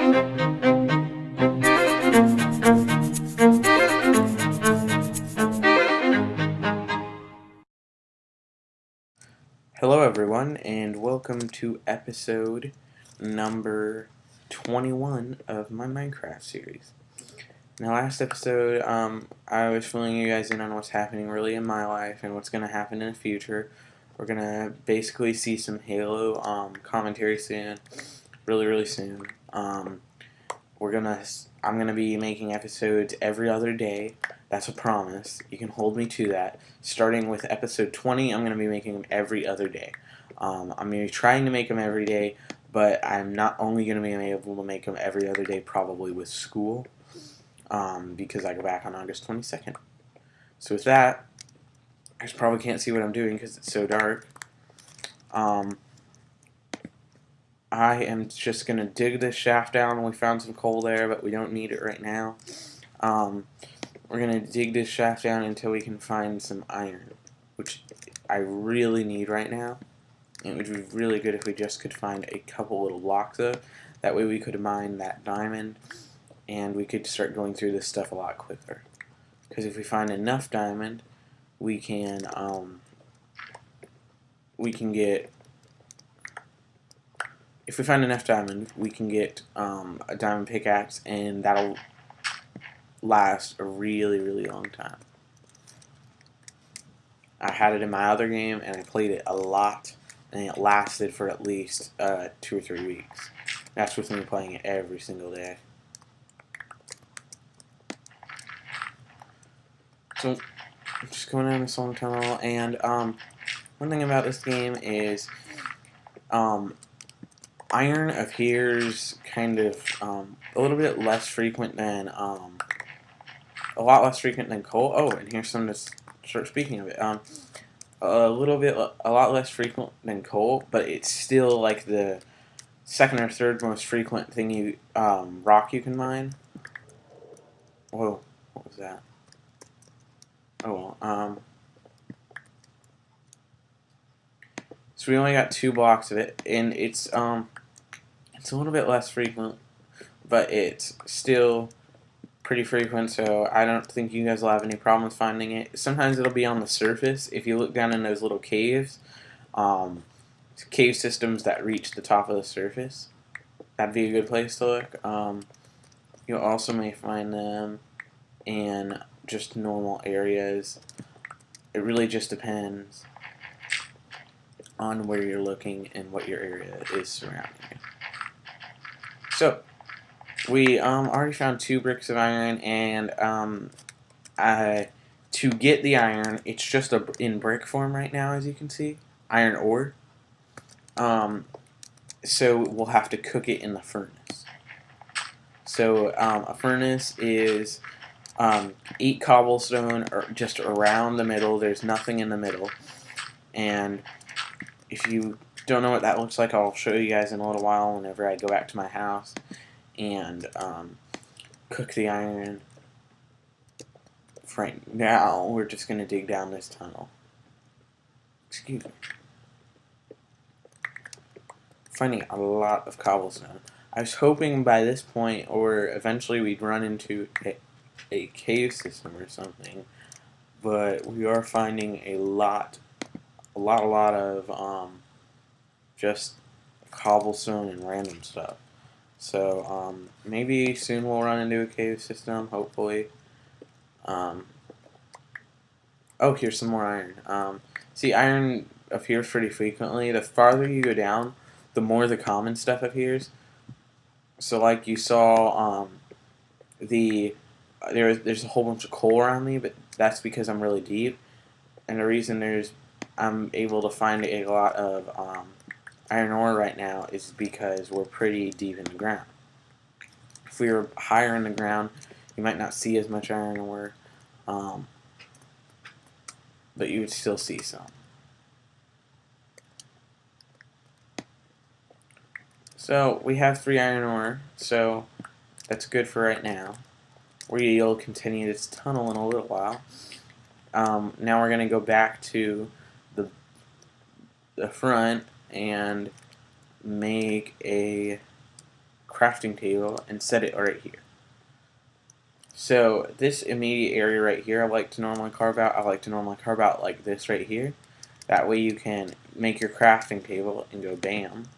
Hello everyone, and welcome to episode number 21 of my Minecraft series. Now last episode, I was filling you guys in on what's happening really in my life and what's going to happen in the future. We're going to basically see some Halo commentary soon, really soon. I'm going to be making episodes every other day. That's a promise. You can hold me to that. Starting with episode 20, I'm going to be making them every other day. I'm going to be trying to make them every day, but I'm not only going to be able to make them every other day, probably with school, because I go back on August 22nd. So with that, I just probably can't see what I'm doing because it's so dark. I am just going to dig this shaft down. We found some coal there, but we don't need it right now. We're going to dig this shaft down until we can find some iron, which I really need right now. It would be really good if we just could find a couple little blocks of. That way we could mine that diamond, and we could start going through this stuff a lot quicker. Because if we find enough diamond, we can get... If we find enough diamond, we can get a diamond pickaxe, and that'll last a really long time. I had it in my other game, and I played it a lot, and it lasted for at least 2 or 3 weeks. That's with me playing it every single day. So, I'm just going down this long tunnel, and one thing about this game is iron appears kind of a little bit less frequent than a lot less frequent than coal. Oh, and here's some to start speaking of it. A lot less frequent than coal, but it's still like the second or third most frequent thing rock you can mine. Whoa, what was that? Oh well, so we only got 2 blocks of it, and it's a little bit less frequent, but it's still pretty frequent, so I don't think you guys will have any problems finding it. Sometimes it'll be on the surface. If you look down in those little caves, cave systems that reach the top of the surface, that'd be a good place to look. You also may find them in just normal areas. It really just depends on where you're looking and what your area is surrounding you. So, we already found 2 bricks of iron, and to get the iron, it's just in brick form right now, as you can see, iron ore. So we'll have to cook it in the furnace. So a furnace is 8 cobblestone or just around the middle. There's nothing in the middle, and if you don't know what that looks like, I'll show you guys in a little while whenever I go back to my house and cook the iron. Right now, we're just going to dig down this tunnel. Excuse me. Finding a lot of cobblestone. I was hoping by this point, or eventually, we'd run into a cave system or something, but we are finding a lot of just cobblestone and random stuff. So maybe soon we'll run into a cave system, hopefully. Oh, here's some more iron. See, iron appears pretty frequently. The farther you go down, the more the common stuff appears. So like you saw, there's a whole bunch of coal around me, but that's because I'm really deep. And the reason I'm able to find a lot of iron ore right now is because we're pretty deep in the ground. If we were higher in the ground, you might not see as much iron ore, but you would still see some. So we have 3 iron ore, so that's good for right now. We'll continue this tunnel in a little while. Now we're going to go back to the front and make a crafting table and set it right here. So this immediate area right here, I like to normally carve out. I like to normally carve out like this right here. That way you can make your crafting table and go bam.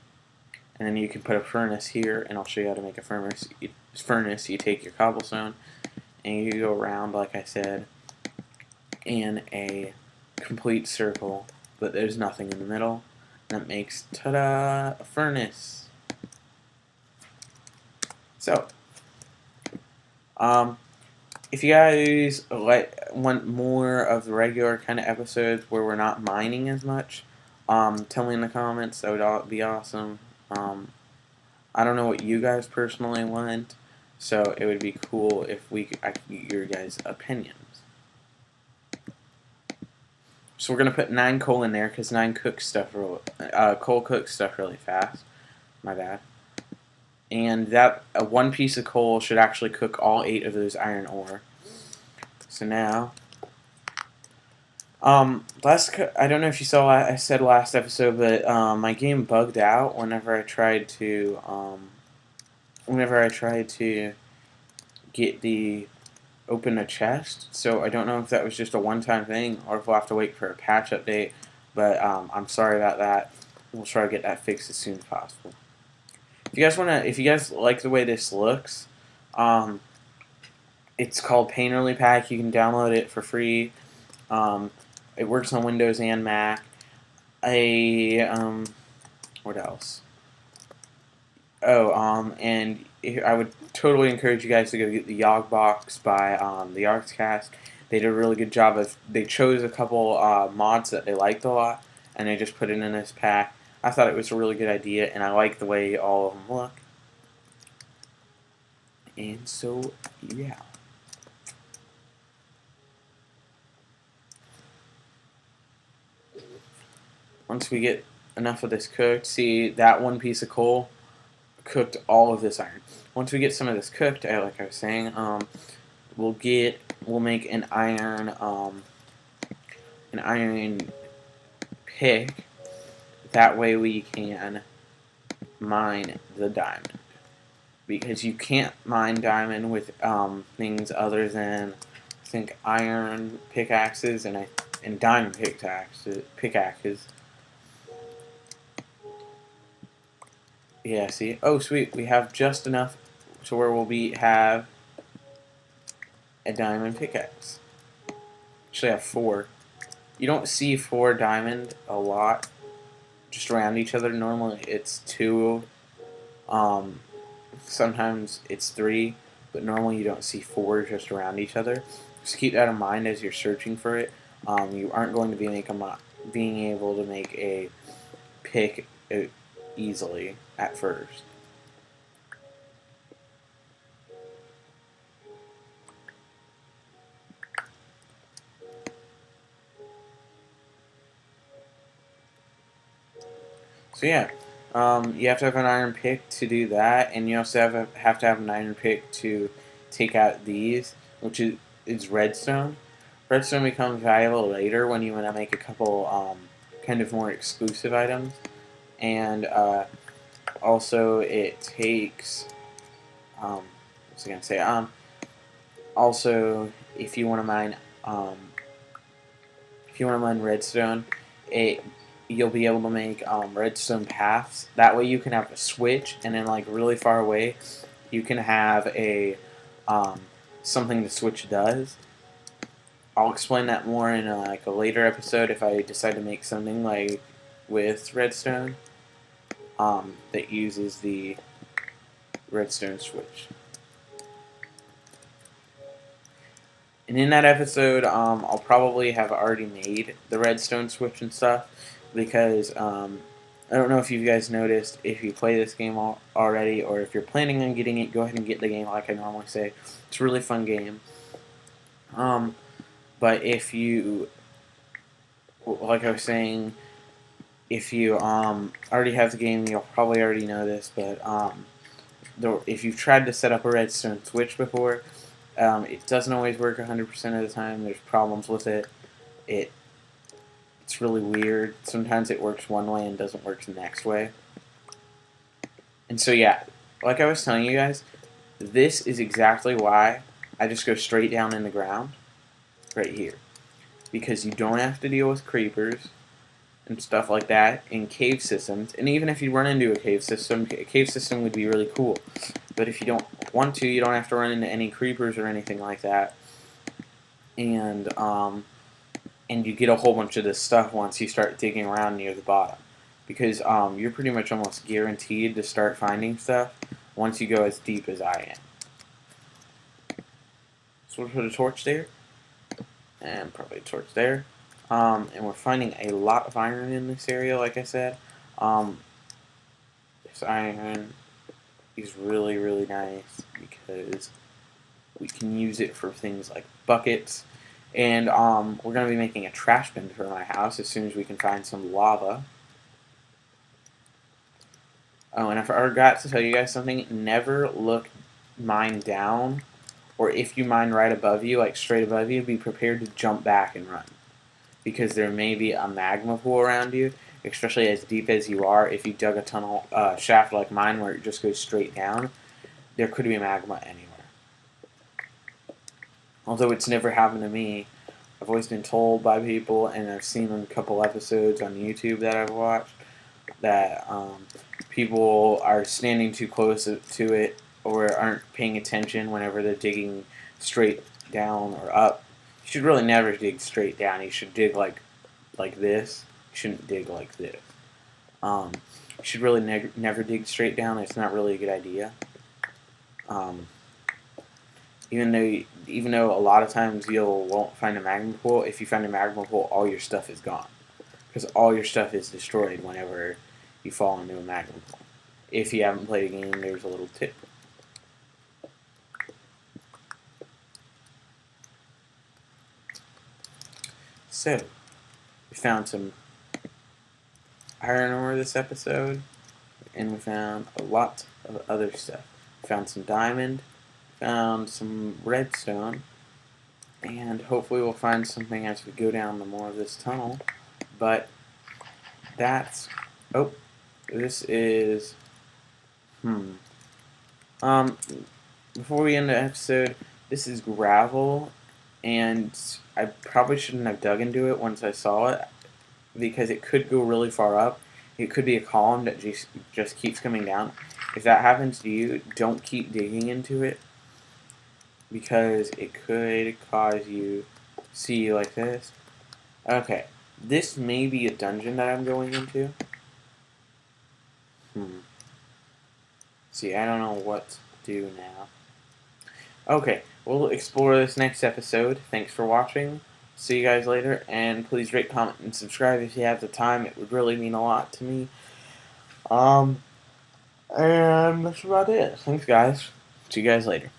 And then you can put a furnace here, and I'll show you how to make a furnace. You take your cobblestone, and you go around, like I said, in a complete circle, but there's nothing in the middle. And that makes, ta-da, a furnace. So, if you guys want more of the regular kind of episodes where we're not mining as much, tell me in the comments. That would be awesome. I don't know what you guys personally want, so it would be cool if I could get your guys' opinions. So we're gonna put 9 coal in there because 9 cooks stuff coal cooks stuff really fast. My bad. And that 1 piece of coal should actually cook all 8 of those iron ore. So now, I don't know if you saw I said last episode, but my game bugged out whenever I tried to open a chest. So I don't know if that was just a one-time thing or if we'll have to wait for a patch update. But I'm sorry about that. We'll try to get that fixed as soon as possible. If you guys like the way this looks, it's called Painterly Pack. You can download it for free. It works on Windows and Mac. What else? Oh, and I would totally encourage you guys to go get the Yog box by the Artscast. They did a really good job they chose a couple mods that they liked a lot, and they just put it in this pack. I thought it was a really good idea, and I like the way all of them look. And so, yeah. Once we get enough of this cooked, see that 1 piece of coal cooked all of this iron. Once we get some of this cooked, like I was saying, we'll make an iron pick. That way we can mine the diamond, because you can't mine diamond with things other than, I think, iron pickaxes and diamond pickaxes. Yeah, see? Oh, sweet. We have just enough to where we'll have a diamond pickaxe. Actually, I have 4. You don't see 4 diamond a lot just around each other. Normally, it's 2. Sometimes it's 3, but normally you don't see 4 just around each other. Just keep that in mind as you're searching for it. You aren't going to be being able to make a pick easily at first. So yeah, you have to have an iron pick to do that, and you also have to have an iron pick to take out these, which is redstone. Redstone becomes valuable later when you want to make a couple kind of more exclusive items, and also it takes what was I gonna say? Also, if you want to mine redstone, you'll be able to make redstone paths. That way you can have a switch, and then like really far away, you can have a something the switch does. I'll explain that more in like a later episode if I decide to make something like with redstone that uses the redstone switch. And in that episode, I'll probably have already made the redstone switch and stuff, because I don't know if you guys noticed, if you play this game already, or if you're planning on getting it, go ahead and get the game like I normally say. It's a really fun game. But if you, like I was saying, if you already have the game, you'll probably already know this, but if you've tried to set up a redstone switch before, it doesn't always work 100% of the time. There's problems with it. It's really weird. Sometimes it works one way and doesn't work the next way. And so yeah, like I was telling you guys, this is exactly why I just go straight down in the ground, right here. Because you don't have to deal with creepers and stuff like that in cave systems. And even if you run into a cave system would be really cool. But if you don't want to, you don't have to run into any creepers or anything like that. And you get a whole bunch of this stuff once you start digging around near the bottom. Because you're pretty much almost guaranteed to start finding stuff once you go as deep as I am. So we'll put a torch there. And probably a torch there. And we're finding a lot of iron in this area, like I said. This iron is really, really nice because we can use it for things like buckets. And we're going to be making a trash bin for my house as soon as we can find some lava. Oh, and I forgot to tell you guys something. Never mine down, or if you mine right above you, like straight above you, be prepared to jump back and run. Because there may be a magma pool around you, especially as deep as you are. If you dug a tunnel shaft like mine where it just goes straight down, there could be magma anywhere. Although it's never happened to me, I've always been told by people, and I've seen in a couple episodes on YouTube that I've watched, that people are standing too close to it or aren't paying attention whenever they're digging straight down or up. You should really never dig straight down. You should dig like this. You shouldn't dig like this. You should really never dig straight down. It's not really a good idea. Even though a lot of times you won't find a magma pool, if you find a magma pool, all your stuff is gone. Because all your stuff is destroyed whenever you fall into a magma pool. If you haven't played a game, there's a little tip. So, we found some iron ore this episode, and we found a lot of other stuff. We found some diamond, found some redstone, and hopefully we'll find something as we go down the more of this tunnel. But that's... Oh, this is... Before we end the episode, this is gravel, and I probably shouldn't have dug into it once I saw it, because it could go really far up. It could be a column that just keeps coming down. If that happens to you, don't keep digging into it, because it could cause you to see like this. Okay, this may be a dungeon that I'm going into. See, I don't know what to do now. Okay, we'll explore this next episode. Thanks for watching. See you guys later, and please rate, comment, and subscribe if you have the time. It would really mean a lot to me. And that's about it. Thanks, guys. See you guys later.